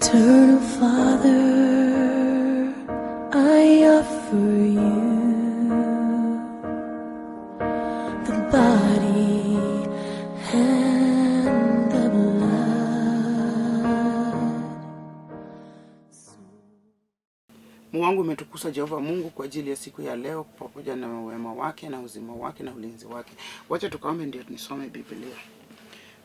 Eternal Father, I offer you the body and the blood. Mungu wangu umetukuza Jehova Mungu kwa ajili ya siku ya leo pamoja na wema wake na uzima wake na ulinzi wake. Wacha tukaombe ndio nisome Biblia.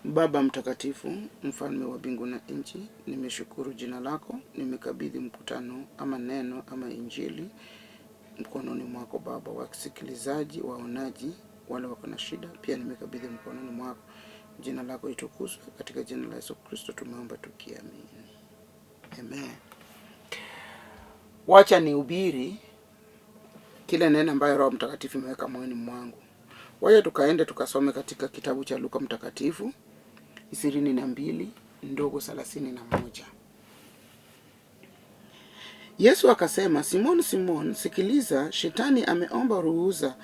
Baba mtakatifu, mfalme wa mbingu na nchi, nimeshukuru jina lako, nimekabidhi mkutano ama neno ama injili mkononi mwako Baba, wasikilizaji, waonaji, wale wako na shida, pia nimekabidhi mkononi mwako. Jina lako litukuzwe, katika jina la Yesu Kristo tumeomba tukiamini. Amen. Wacha nihubiri kile neno ambayo Roho Mtakatifu ameweka moyoni mwangu. Wacha tukaende tukasome katika kitabu cha Luka Mtakatifu 22:31. Yesu akasema, Simon, Simon, sikiliza, shetani ameomba ruhusa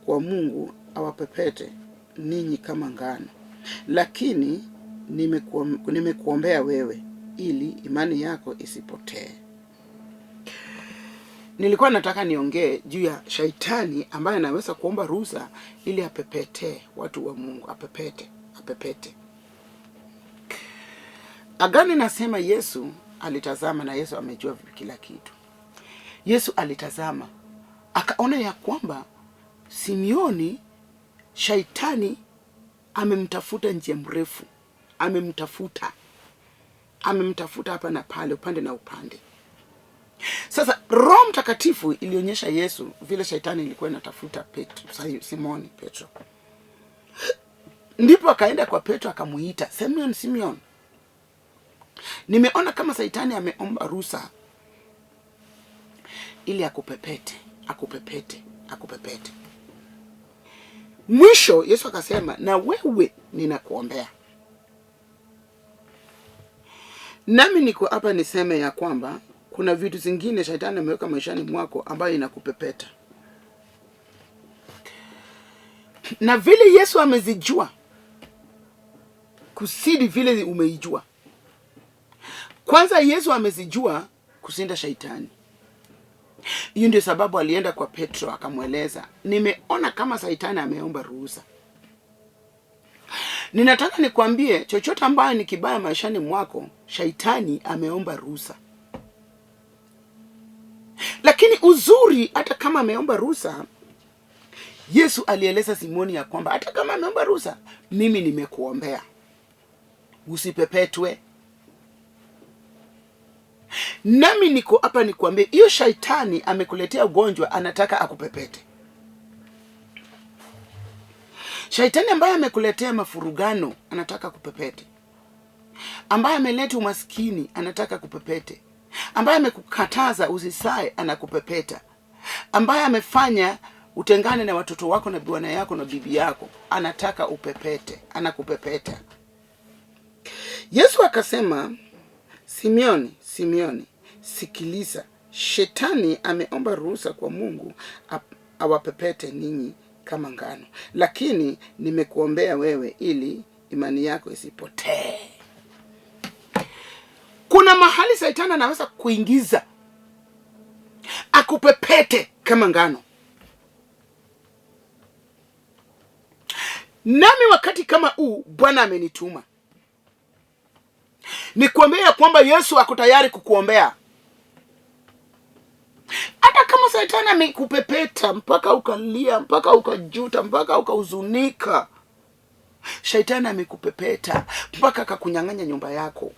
kwa Mungu awapepete ninyi kama ngano. Lakini nimekuombea wewe ili imani yako isipotee. Nilikuwa nataka niongee juu ya shaitani ambaye anaweza kuomba ruhusa ili apepete watu wa Mungu, apepete. Agani nasema Yesu alitazama, na Yesu amejua kila kitu. Yesu alitazama, akaona ya kwamba Simeoni, shaitani amemtafuta njia mrefu, amemtafuta hapa na pale, upande na upande. Sasa Roho Mtakatifu ilionyesha Yesu vile shaitani ilikuwa inatafuta Simoni Petro. Ndipo akaenda kwa Petro akamuita, Simeon, Simeon, nimeona kama shaitani ameomba ruhusa ili akupepete. Mwisho Yesu akasema, na wewe ninakuombea. Nami niko hapa niseme ya kwamba kuna vitu zingine shaitani ameweka maishani mwako ambayo inakupepeta. Na vile Yesu amezijua kusidi vile umeijua. Kwanza Yesu amezijua kusinda shaitani. Hiyo ndio sababu alienda kwa Petro akamweleza, nimeona kama shaitani ameomba ruhusa. Ninataka nikwambie chochote ambayo ni kibaya maishani mwako, shaitani ameomba ruhusa. Lakini uzuri, hata kama ameomba ruhusa, Yesu alieleza Simoni ya kwamba hata kama ameomba ruhusa, mimi nimekuombea, usipepetwe. Nami niko hapa nikwambie, hiyo shaitani amekuletea ugonjwa, anataka akupepete. Shaitani ambaye amekuletea mafurugano, anataka kupepete. Ambaye ameleta umaskini, anataka kupepete. Ambaye amekukataza usisae, anakupepeta. Ambaye amefanya utengane na watoto wako na bwana yako na bibi yako, anataka upepete, anakupepeta. Yesu akasema, Simeoni, Simeoni, sikiliza, shetani ameomba ruhusa kwa Mungu awapepete ninyi kama ngano. Lakini nimekuombea wewe ili imani yako isipotee. Kuna mahali shaitani anaweza kuingiza akupepete kama ngano. Nami wakati kama huu Bwana amenituma nikuombea kwamba Yesu ako tayari kukuombea. Hata kama shaitani amekupepeta mpaka ukalia, mpaka ukajuta, mpaka ukahuzunika. Shaitani amekupepeta mpaka akakunyang'anya nyumba yako.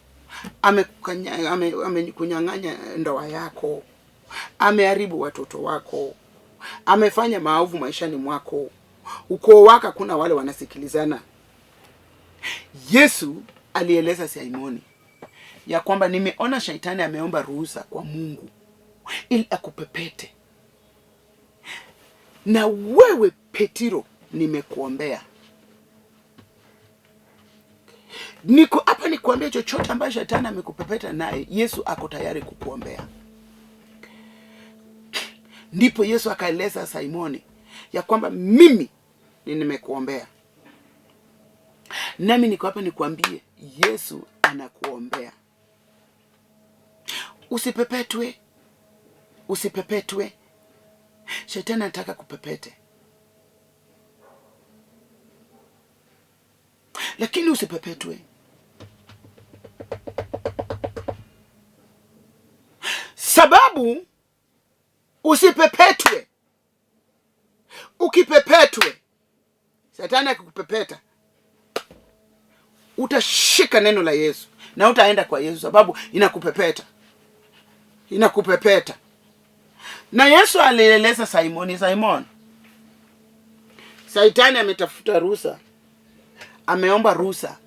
Amekunyang'anya ndoa yako. Ameharibu watoto wako. Amefanya maovu maishani mwako. Ukoo wako kuna wale wanasikilizana. Yesu alieleza Simoni ya kwamba nimeona shaitani ameomba ruhusa kwa Mungu ili akupepete. Na wewe Petro nimekuombea. Niko hapa nikuambia chochote ambacho shetani amekupepeta naye, Yesu ako tayari kukuombea. Ndipo Yesu akaeleza Simoni ya kwamba mimi nimekuombea. Nami niko hapa nikuambie Yesu anakuombea. Usipepetwe. Usipepetwe. Shetani anataka kupepete. Lakini usipepetwe. Sababu usipepetwe. Ukipepetwe, Shetani akikupepeta, utashika neno la Yesu na utaenda kwa Yesu, sababu inakupepeta. Inakupepeta. Na Yesu alieleza Simon, Shetani ametafuta ruhusa. Ameomba ruhusa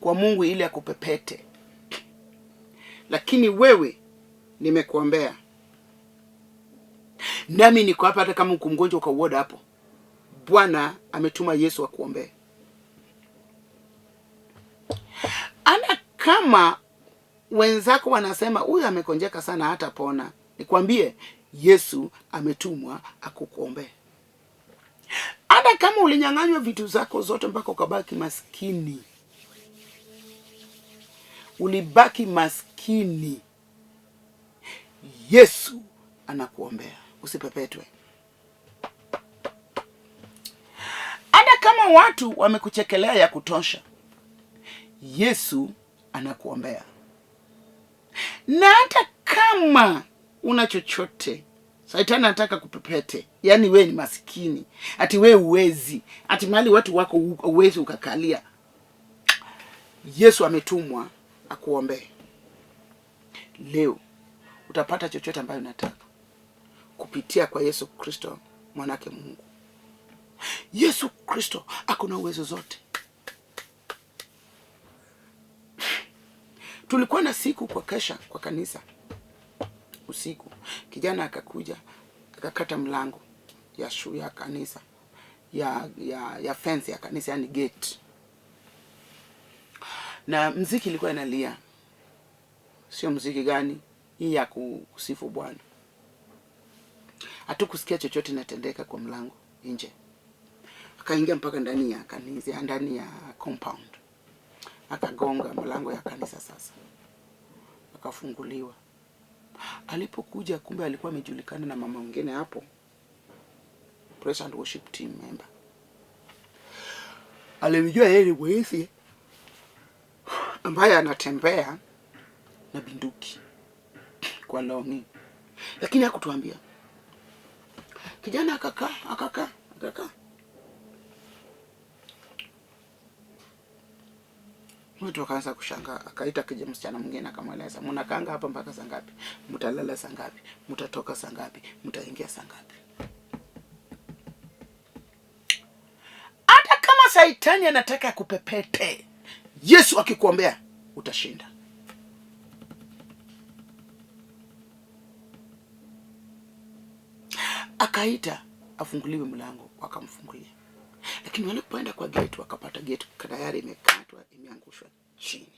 kwa Mungu ili akupepete. Lakini wewe nimekuombea. Nami niko hapa hata kama uko mgonjwa kwa ward hapo. Bwana ametuma Yesu akuombee. Ana kama wenzako wanasema huyu amekonjeka sana hata pona. Nikwambie Yesu ametumwa akukuombee. Hata kama ulinyang'anywa vitu zako zote mpaka ukabaki maskini. Ulibaki maskini. Yesu anakuombea. Usipepetwe. Hata kama watu wamekuchekelea ya kutosha, Yesu anakuombea. Na hata kama una chochote, Shetani anataka kupepete. Yaani wewe ni maskini. Ati wewe uwezi. Ati mahali watu wako uwezi ukakalia. Yesu ametumwa akuombee. Leo utapata chochote ambayo unataka kupitia kwa Yesu Kristo, mwanake Mungu. Yesu Kristo akona uwezo zote. Tulikuwa na siku kwa kesha kwa kanisa. Usiku kijana akakuja akakata mlango ya kanisa ya fence ya kanisa, yani gate. Na mziki ilikuwa inalia. Sio mziki gani? Hii ya kusifu Bwana. Hatukusikia chochote inatendeka kwa mlango nje. Akaingia mpaka ndani ya kanisa, ndani ya compound. Akagonga mlango ya kanisa sasa. Akafunguliwa. Alipokuja kumbe alikuwa amejulikana na mama mwingine hapo. Praise and worship team member. Alimjua yeye ni mwizi ambaye anatembea na binduki kwa longi. Lakini hakutuambia. Kijana akakaa. Mtu akaanza kushangaa, akaita kijana msichana mwingine akamweleza, "Mnakaanga hapa mpaka saa ngapi? Mtalala saa ngapi? Mtatoka saa ngapi? Mtaingia saa ngapi?" Hata kama Shetani anataka kupepete, Yesu akikuombea utashinda. Akaita afunguliwe mlango, wakamfungulia. Lakini walipoenda kwa gate wakapata gate tayari imekatwa, imeangushwa chini.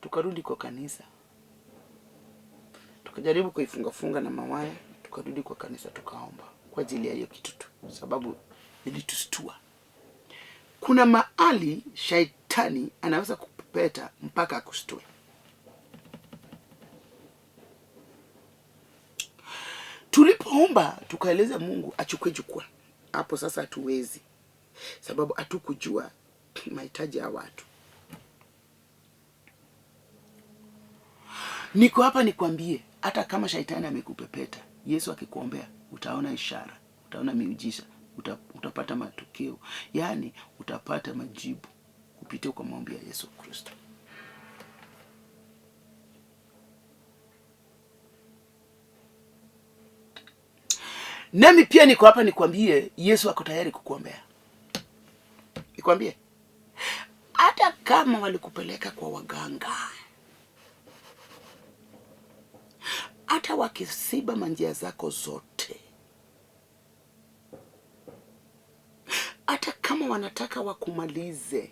Tukarudi kwa kanisa. Tukajaribu kuifunga na mawaya, tukarudi kwa kanisa tukaomba kwa ajili ya hiyo kitu tu, sababu ilitustua. Kuna mahali Shetani anaweza kupepeta mpaka akustue. Tulipoomba tukaeleza Mungu achukue jukwaa. Hapo sasa hatuwezi, sababu hatukujua mahitaji ya watu. Niko hapa nikwambie, hata kama Shetani amekupepeta, Yesu akikuombea utaona ishara, utaona miujiza, utapata matokeo. Yaani utapata majibu kupitia kwa maombi ya Yesu Kristo. Nami pia niko hapa nikwambie, Yesu ako tayari kukuombea. Nikwambie, hata kama walikupeleka kwa waganga, hata wakisiba manjia zako zote, hata kama wanataka wakumalize,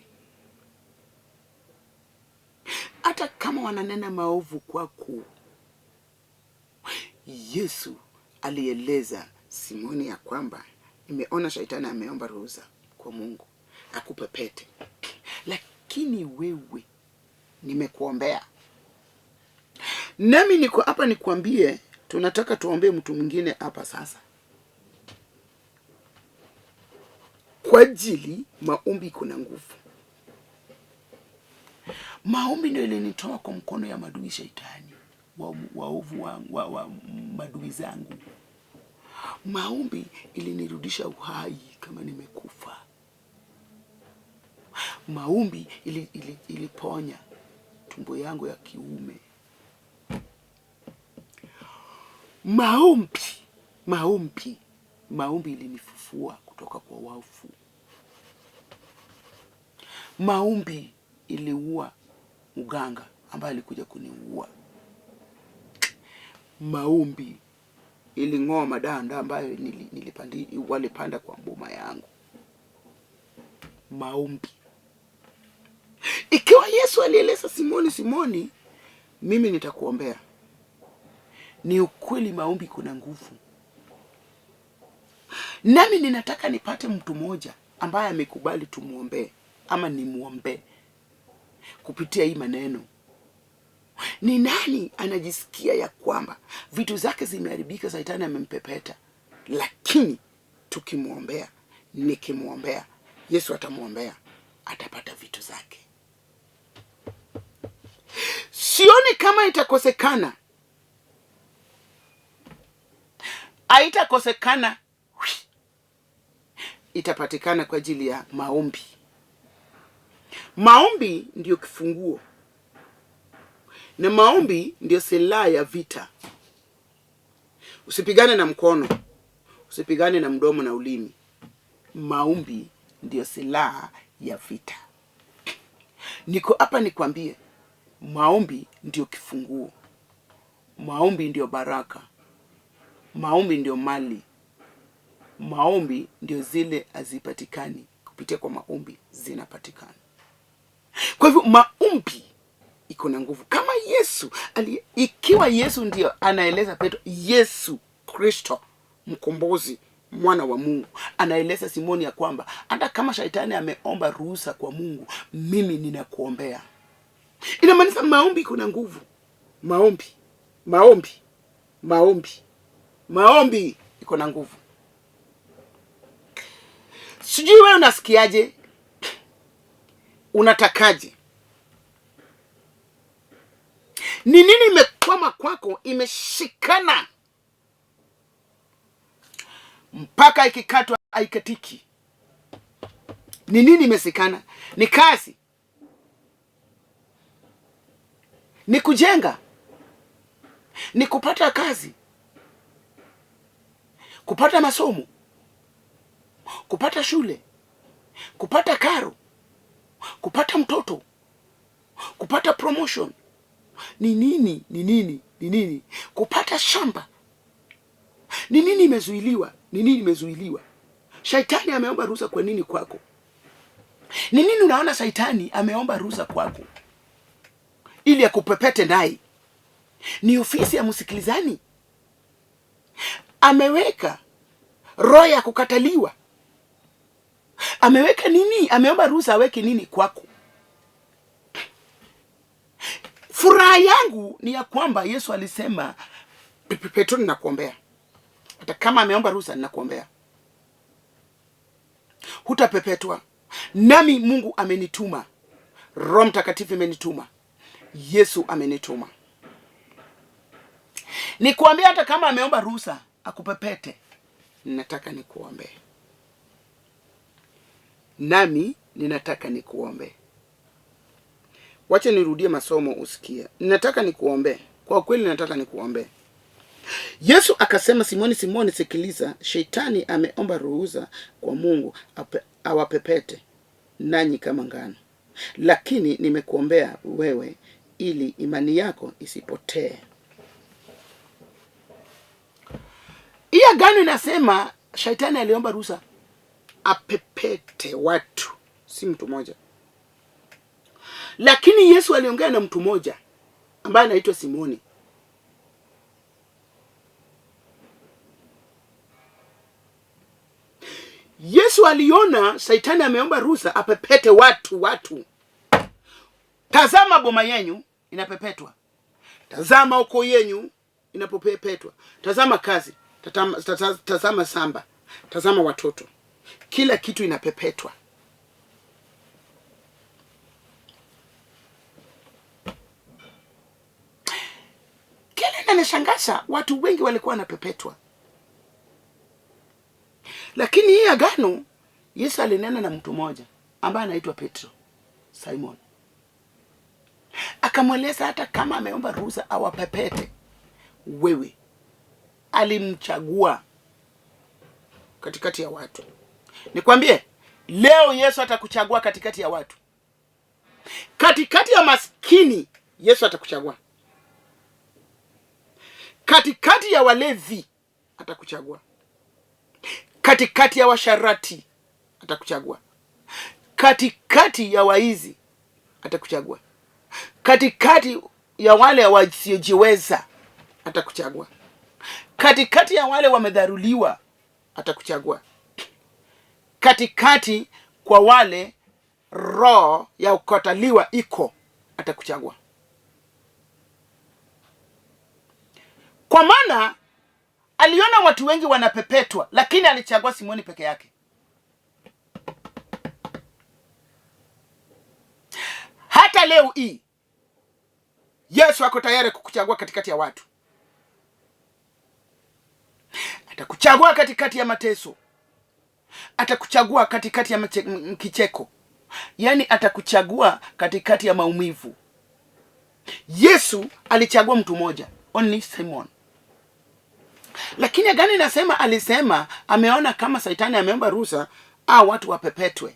hata kama wananena maovu kwako, Yesu alieleza Simoni ya kwamba nimeona Shetani ameomba ruhusa kwa Mungu akupepete, lakini wewe nimekuombea. Nami niko hapa nikwambie, tunataka tuombee mtu mwingine hapa sasa. Kwa ajili maombi kuna nguvu. Maombi ndio ilinitoa kwa mkono ya madui shetani, waovu wa madui zangu. Maombi ilinirudisha uhai kama nimekufa. Maombi iliponya tumbo yangu ya kiume. Maombi ilinifufua kutoka kwa wafu. Maombi iliua mganga ambaye alikuja kuniua. Maombi iling'oa madanda ambayo walipanda kwa mboma yangu. Maombi. Ikiwa Yesu alieleza Simoni, mimi nitakuombea. Ni ukweli maombi kuna nguvu. Nami ninataka nipate mtu mmoja ambaye amekubali tumuombee ama nimuombee kupitia hii maneno. Ni nani anajisikia ya kwamba vitu zake zimeharibika, shetani amempepeta, lakini tukimuombea, nikimuombea, Yesu atamuombea, atapata vitu zake. Sioni kama itakosekana. Haitakosekana. Itapatikana kwa ajili ya maombi. Maombi ndio kifunguo. Na maombi ndio silaha ya vita. Usipigane na mkono. Usipigane na mdomo na ulimi. Maombi ndio silaha ya vita. Niko hapa nikwambie, maombi ndio kifunguo. Maombi ndio baraka. Maombi ndio mali. Maombi ndio zile hazipatikani, kupitia kwa maombi zinapatikana. Kwa hivyo maombi iko na nguvu. Kama Yesu ikiwa Yesu ndio anaeleza Petro, Yesu Kristo mkombozi, mwana wa Mungu, anaeleza Simoni ya kwamba hata kama shetani ameomba ruhusa kwa Mungu, mimi ninakuombea. Inamaanisha maombi iko na nguvu. Maombi iko na nguvu. Sijui wewe unasikiaje? Unatakaje? Ni nini imekwama kwako, imeshikana mpaka ikikatwa haikatiki? Ni nini imesikana? Ni kazi? Ni kujenga? Ni kupata kazi? Kupata masomo? Kupata shule? Kupata karo? Kupata mtoto? Kupata promotion? Ni nini? Kupata shamba? Ni nini imezuiliwa? Shetani ameomba ruhusa kwa nini kwako? Ni nini unaona shetani ameomba ruhusa kwako ili akupepete ndai? Ni ofisi ya msikilizani? Ameweka roho ya kukataliwa? Ameweka nini? Ameomba ruhusa aweke nini kwako? Furaha yangu ni ya kwamba Yesu alisema, Petro, ninakuombea. Hata kama ameomba ruhusa, ninakuombea. Hutapepetwa. Nami Mungu amenituma. Roho Mtakatifu amenituma. Yesu amenituma. Nikuambia hata kama ameomba ruhusa akupepete, ninataka nikuombee. Nami ninataka nikuombee. Wacha nirudie masomo usikie. Ninataka nikuombee. Kwa kweli nataka nikuombee. Yesu akasema, Simoni, sikiliza, shetani ameomba ruhusa kwa Mungu awapepete nanyi kama ngano. Lakini nimekuombea wewe ili imani yako isipotee. Hii agano inasema shetani aliomba ruhusa apepete watu, si mtu mmoja. Lakini Yesu aliongea na mtu mmoja ambaye anaitwa Simoni. Yesu aliona shetani ameomba ruhusa apepete watu. Tazama boma yenu inapepetwa. Tazama ukoo yenu inapopepetwa. Tazama kazi, tazama samba, tazama watoto. Kila kitu inapepetwa. Kile inanishangaza, watu wengi walikuwa wanapepetwa. Lakini hii agano, Yesu alinena na mtu mmoja ambaye anaitwa Petro, Simon. Akamweleza hata kama ameomba ruhusa awapepete, wewe alimchagua katikati ya watu. Nikwambie, leo Yesu atakuchagua katikati ya watu. Katikati ya maskini, Yesu atakuchagua. Katikati ya walevi, atakuchagua. Katikati ya washarati, atakuchagua. Katikati ya waizi, atakuchagua. Katikati ya wale wasiojiweza, atakuchagua. Katikati ya wale wamedharuliwa, atakuchagua. Katikati kwa wale roho ya ukataliwa iko, atakuchagua. Kwa maana aliona watu wengi wanapepetwa, lakini alichagua Simoni peke yake. Hata leo hii Yesu ako tayari kukuchagua katikati ya watu. Atakuchagua katikati ya mateso. Atakuchagua katikati ya kicheko. Yaani atakuchagua katikati ya maumivu. Yesu alichagua mtu mmoja, only Simon. Lakini gani nasema, alisema ameona kama Shetani ameomba ruhusa watu wapepetwe.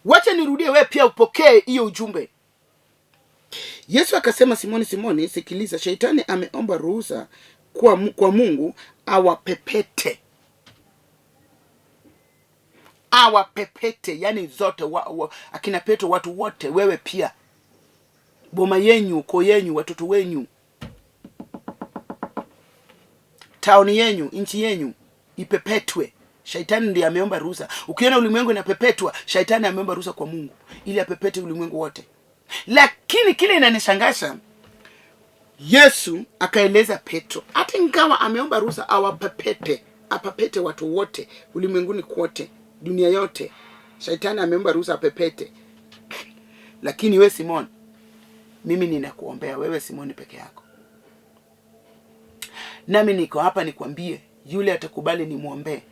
Wacha nirudie, wewe pia upokee hiyo ujumbe. Yesu akasema, Simoni, Simoni, sikiliza, Shetani ameomba ruhusa kwa Mungu awapepete. Awapepete, yani zote akina Petro, watu wote, wewe pia. Boma yenyu, ukoo yenyu, watoto wenyu, tauni yenyu, nchi yenyu ipepetwe. Shetani ndiye ameomba ruhusa. Ukiona ulimwengu inapepetwa, Shetani ameomba ruhusa kwa Mungu ili apepete ulimwengu wote. Lakini kile inanishangaza, Yesu akaeleza Petro, hata ingawa ameomba ruhusa awapepete, apepete watu wote ulimwenguni kote, dunia yote, Shetani ameomba ruhusa apepete. Lakini wewe Simon, mimi ninakuombea wewe Simoni peke yako. Nami niko hapa nikwambie, yule atakubali nimuombee,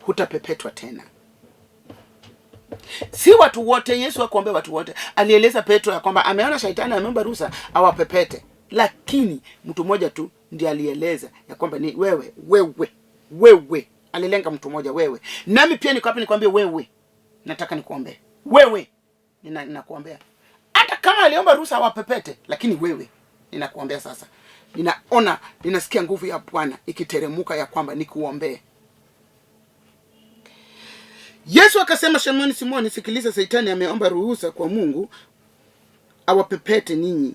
hutapepetwa tena. Si watu wote. Yesu akuombea watu wote. Alieleza Petro ya kwamba ameona Shetani ameomba ruhusa awapepete. Lakini mtu mmoja tu ndiye alieleza ya kwamba ni wewe. Alilenga mtu mmoja, wewe. Nami pia niko hapa nikwambie, wewe nataka nikuombee. Wewe ninakuombea. Hata kama aliomba ruhusa awapepete, lakini wewe ninakuombea sasa. Ninasikia nguvu ya Bwana ikiteremuka ya kwamba nikuombee. Yesu akasema, Simoni, Simoni, sikiliza, Shetani ameomba ruhusa kwa Mungu awapepete ninyi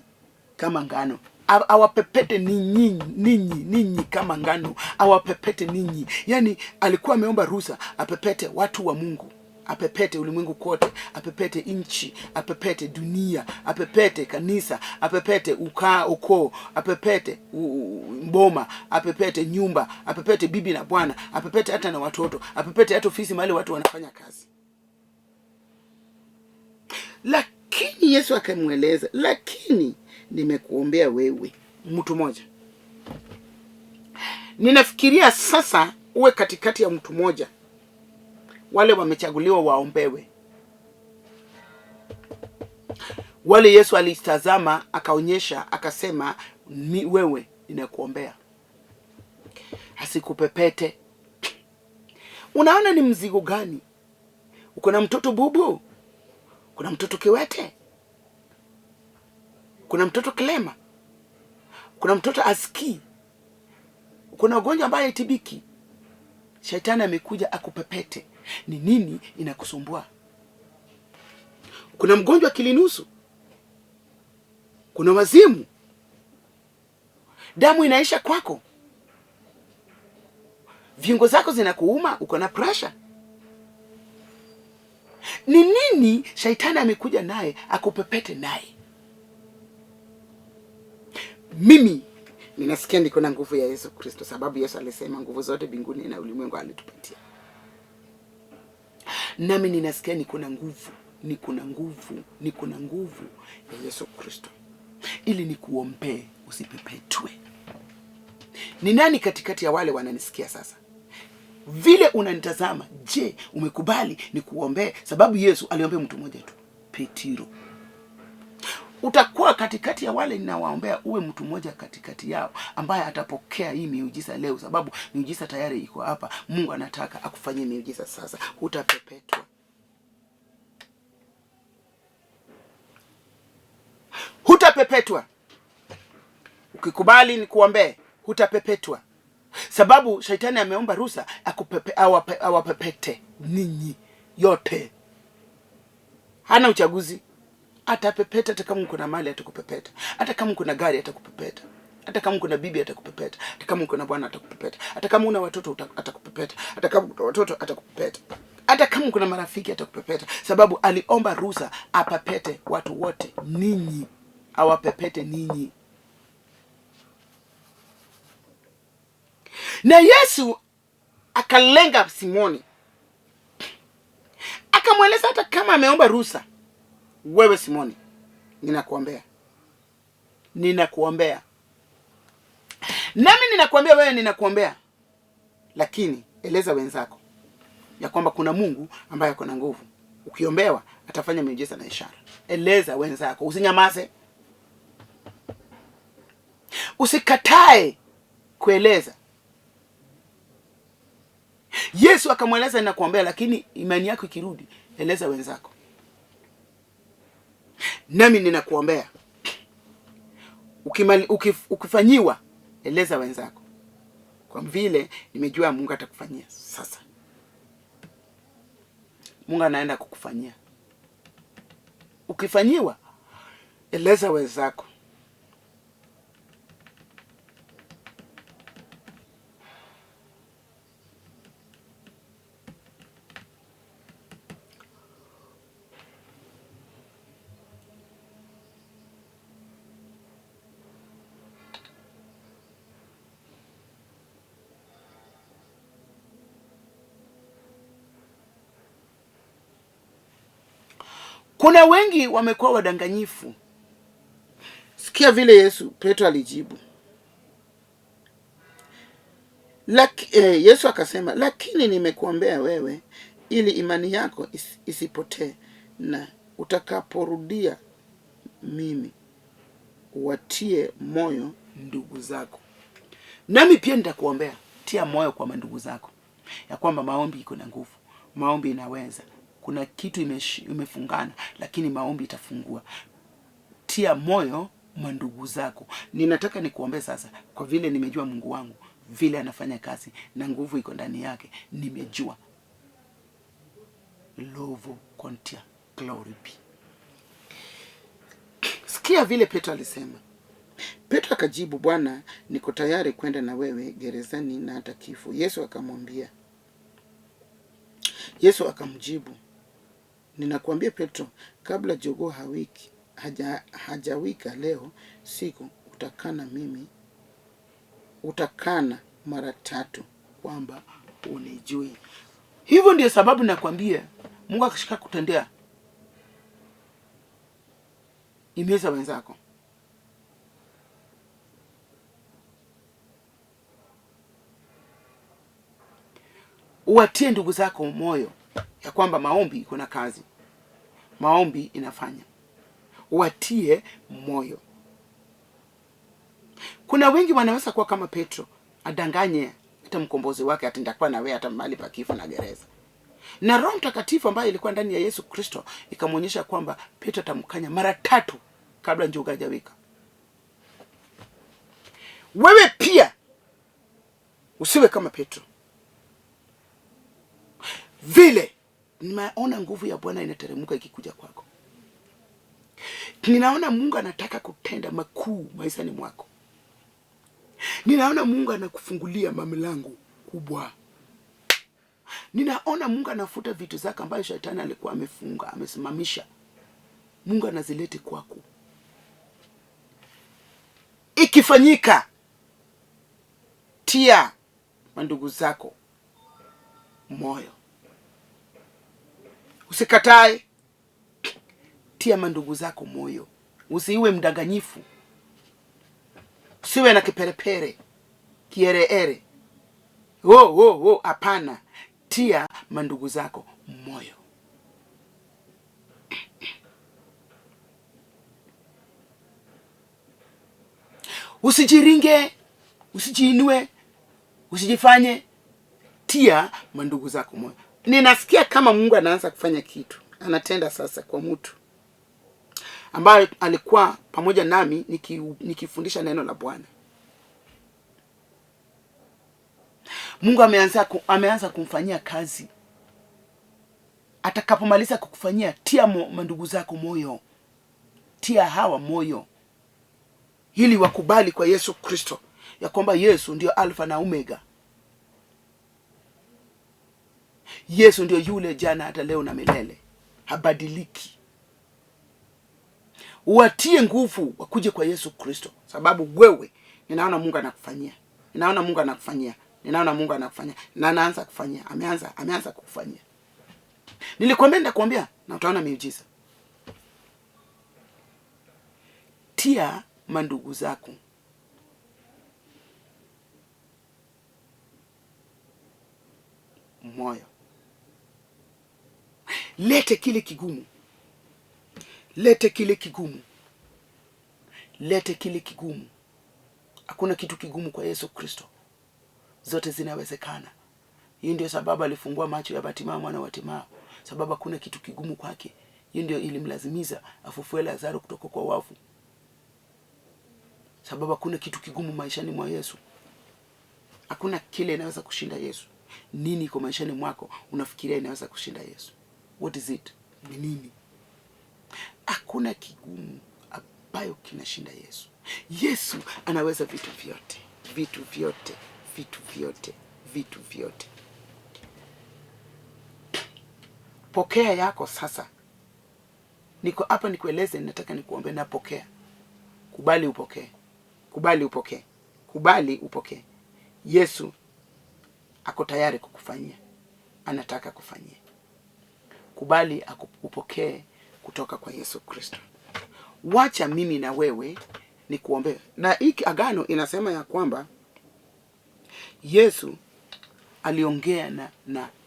kama ngano. Awapepete ninyi kama ngano. Awapepete ninyi. Yani alikuwa ameomba ruhusa apepete watu wa Mungu, apepete ulimwengu kote, apepete nchi, apepete dunia, apepete kanisa, apepete ukoo, apepete mboma, apepete nyumba, apepete bibi na bwana, apepete hata na watoto, apepete hata ofisi mahali watu wanafanya kazi. Lakini Yesu akamweleza, lakini nimekuombea wewe, mtu mmoja. Ninafikiria sasa uwe katikati ya mtu mmoja. Wale wamechaguliwa waombewe. Wale Yesu alitazama akaonyesha akasema, wewe ninakuombea. Asikupepete. Unaona ni mzigo gani? Uko na mtoto bubu, kuna mtoto kiwete, kuna mtoto kilema, kuna mtoto asikii, kuna ugonjwa ambaye haitibiki. Shetani amekuja akupepete. Ni nini inakusumbua? Kuna mgonjwa kilinusu, kuna wazimu, damu inaisha kwako, viungo zako zinakuuma, uko na pressure. Ni nini shaitani amekuja naye akupepete naye? Mimi ninasikia niko na nguvu ya Yesu Kristo, sababu Yesu alisema nguvu zote mbinguni na ulimwengu alitupatia. Nami ninasikia niko na nguvu ya Yesu Kristo, ili nikuombee usipepetwe. Ni nani katikati ya wale wananisikia sasa? Vile unanitazama, je, umekubali nikuombee? Sababu Yesu aliombea mtu mmoja tu, Petro. Utakuwa katikati ya wale ninawaombea, uwe mtu mmoja katikati yao ambaye atapokea hii miujiza leo, sababu miujiza tayari iko hapa. Mungu anataka akufanyie miujiza sasa. Hutapepetwa. Hutapepetwa. Ukikubali nikuombee, hutapepetwa. Sababu shaitani ameomba ruhusa awapepete ninyi yote. Hana uchaguzi. Atapepeta. Hata kama kuna mali atakupepeta, hata kama kuna gari atakupepeta, hata kama kuna bibi atakupepeta, hata kama kuna bwana atakupepeta, hata kama una watoto atakupepeta, hata kama kuna watoto atakupepeta, hata kama kuna marafiki atakupepeta, sababu aliomba ruhusa apepete watu wote ninyi, awapepete ninyi. Na Yesu akalenga Simoni, akamweleza hata kama ameomba ruhusa, wewe Simoni, ninakuombea. Nami ninakuombea wewe, ninakuombea. Lakini eleza wenzako ya kwamba kuna Mungu ambaye ako na nguvu. Ukiombewa atafanya miujiza na ishara. Eleza wenzako, usinyamaze. Usikatae kueleza. Yesu akamweleza ninakuombea, lakini imani yako ikirudi, eleza wenzako. Nami ninakuombea. Ukifanyiwa, eleza wenzako. Kwa vile nimejua Mungu atakufanyia sasa. Mungu anaenda kukufanyia. Ukifanyiwa, eleza wenzako. Kuna wengi wamekuwa wadanganyifu. Sikia vile Petro alijibu. Yesu akasema, lakini nimekuombea wewe ili imani yako isipotee, na utakaporudia mimi watie moyo ndugu zako. Nami pia nitakuombea. Tia moyo kwa ndugu zako ya kwamba maombi iko na nguvu. Maombi inaweza. Kuna kitu imefungana, lakini maombi itafungua. Tia moyo ndugu zako. Ninataka nikuombee sasa, kwa vile nimejua Mungu wangu vile anafanya kazi na nguvu iko ndani yake. Nimejua. Lovo kontia glory be. Sikia vile Petro alisema. Petro akajibu, Bwana, niko tayari kwenda na wewe gerezani na hata kifo. Yesu akamjibu, ninakuambia Petro, kabla jogoo hajawika leo siku, utakana mara 3 kwamba unijui. Hivyo ndio sababu nakwambia Mungu akishika kutendea, imeza wenzako. Uwatie ndugu zako moyo ya kwamba maombi iko na kazi. Maombi inafanya. Uwatie moyo. Kuna wengi wanaweza kuwa kama Petro, adanganye hata mkombozi wake, ati nitakuwa na wewe hata mahali pa kifo na gereza. Na Roho Mtakatifu ambaye ilikuwa ndani ya Yesu Kristo ikamwonyesha kwamba Petro atamkanya mara 3 kabla njoga hajawika. Wewe pia usiwe kama Petro. Vile ninaona nguvu ya Bwana inateremka ikikuja kwako. Ninaona Mungu anataka kutenda makuu maishani mwako. Ninaona Mungu anakufungulia mamilango kubwa. Ninaona Mungu anafuta vitu zake ambayo shetani alikuwa amefunga, amesimamisha. Mungu anazilete kwako. Ikifanyika, tia mandugu zako moyo. Usikatae. Tia mandugu zako moyo. Usiwe mdanganyifu. Usiwe na kiperepere, kiereere. Hapana. Tia mandugu zako moyo. Usijiringe, usijiinue, usijifanye. Tia mandugu zako moyo. Ninasikia kama Mungu anaanza kufanya kitu. Anatenda sasa kwa mtu ambaye alikuwa pamoja nami nikifundisha neno la Bwana. Mungu ameanza kumfanyia kazi. Atakapomaliza kukufanyia, tia mandugu zako moyo. Tia hawa moyo. Ili wakubali kwa Yesu Kristo ya kwamba Yesu ndio Alfa na Omega. Yesu ndio yule jana hata leo na milele. Habadiliki. Uwatie nguvu wakuje kwa Yesu Kristo. Sababu wewe, ninaona Mungu anakufanyia. Ninaona Mungu anakufanyia. Ninaona Mungu anakufanyia. Na anaanza kufanyia. Ameanza kukufanyia. Nilikwambia nitakwambia na utaona miujiza. Tia mandugu zako moyo. Lete kile kigumu. Lete kile kigumu. Lete kile kigumu. Hakuna kitu kigumu kwa Yesu Kristo. Zote zinawezekana. Hiyo ndio sababu alifungua macho ya Batimao mwana wa Timao. Sababu hakuna kitu kigumu kwake. Hiyo ndio ilimlazimiza afufue Lazaro kutoka kwa wafu. Sababu hakuna kitu kigumu maishani mwa Yesu. Hakuna kile inaweza kushinda Yesu. Nini kwa maishani mwako unafikiria inaweza kushinda Yesu? What is it? Ni nini? Hakuna kigumu ambayo kinashinda Yesu. Yesu anaweza vitu vyote. Vitu vyote. Vitu vyote. Vitu vyote. Pokea yako sasa. Niko hapa nikueleze, nataka nikuombe na pokea. Kubali upokee. Kubali upokee. Kubali upokee. Yesu ako tayari kukufanyia. Anataka kufanyia. Kubali upokee kutoka kwa Yesu Kristo. Wacha mimi na wewe nikuombe. Na hiki agano inasema ya kwamba Yesu aliongea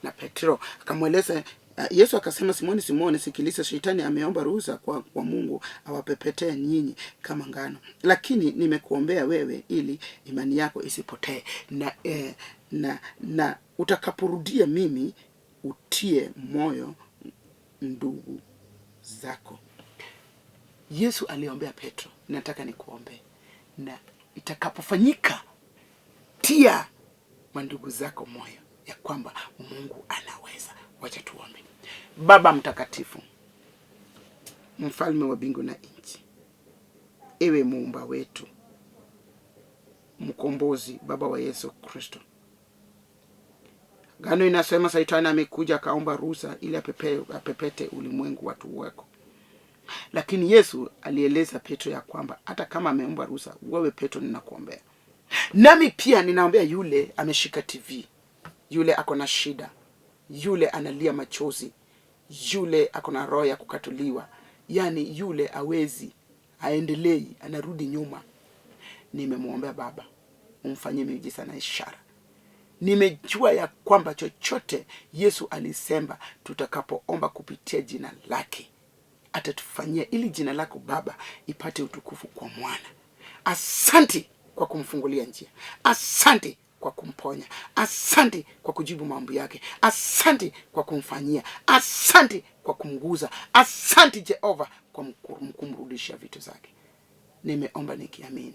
na Petro. Akamweleza Yesu akasema, Simoni, sikiliza, shetani ameomba ruhusa kwa Mungu awapepetee nyinyi kama ngano. Lakini nimekuombea wewe ili imani yako isipotee. Na utakaporudia mimi utie moyo ndugu zako. Yesu aliombea Petro. Nataka nikuombe. Na itakapofanyika, tia mandugu zako moyo ya kwamba Mungu anaweza. Wacha tuombe. Baba mtakatifu, mfalme wa mbingu na nchi, ewe muumba wetu, mkombozi, baba wa Yesu Kristo. Agano inasema Shetani amekuja akaomba ruhusa ili apepete ulimwengu watu wako. Lakini Yesu alieleza Petro ya kwamba hata kama ameomba ruhusa, wewe Petro ninakuombea. Nami pia ninaombea yule ameshika TV, yule ako na shida, yule analia machozi, yule ako na roho ya kukatuliwa, yani yule hawezi, haendelei, anarudi nyuma. Nimemuombea Baba, umfanyie miujiza na ishara. Nimejua ya kwamba chochote Yesu alisema tutakapoomba kupitia jina lake atatufanyia, ili jina lako Baba ipate utukufu kwa Mwana. Asante kwa kumfungulia njia. Asante kwa kumponya. Asante kwa kujibu maombi yake. Asante kwa kumfanyia. Asante kwa kumguza. Asante Jehova kwa kumrudishia vitu zake. Nimeomba nikiamini.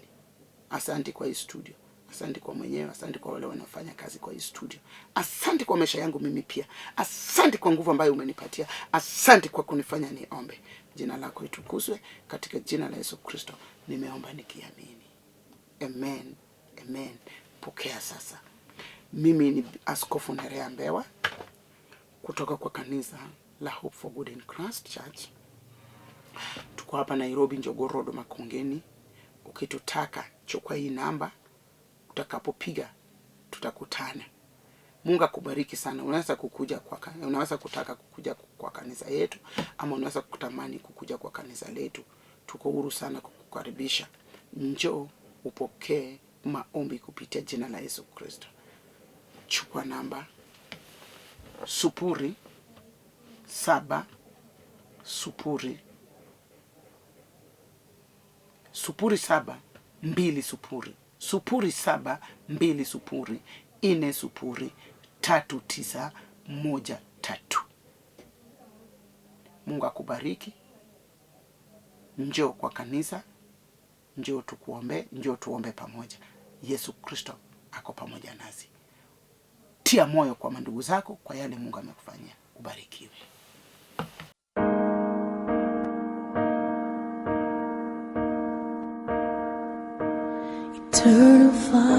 Asante kwa hii studio. Asante kwa mwenyewe. Asante kwa wale wanafanya kazi kwa hii studio. Asante kwa maisha yangu mimi pia. Asante kwa nguvu ambayo umenipatia. Asante kwa kunifanya niombe. Jina lako litukuzwe katika jina la Yesu Kristo. Nimeomba nikiamini. Amen. Amen. Pokea sasa. Mimi ni Askofu Nereah Mbewa. kutoka kwa kanisa la Hope for Good in Christ Church. Tuko hapa Nairobi, Njogoo Road, Makongeni. Ukitutaka chukua hii namba, utakapopiga tutakutana. Mungu akubariki sana. Unaweza kutaka kukuja kwa kanisa yetu, ama unaweza kutamani kukuja kwa kanisa letu. Tuko huru sana kukukaribisha. Njoo upokee maombi kupitia jina la Yesu Kristo. Chukua namba 0720 403913. Mungu akubariki. Njoo kwa kanisa, njoo tukuombe, njoo tuombe pamoja. Yesu Kristo ako pamoja nasi. Tia moyo kwa mandugu zako kwa yale Mungu amekufanyia. Ubarikiwe. Eternal Father,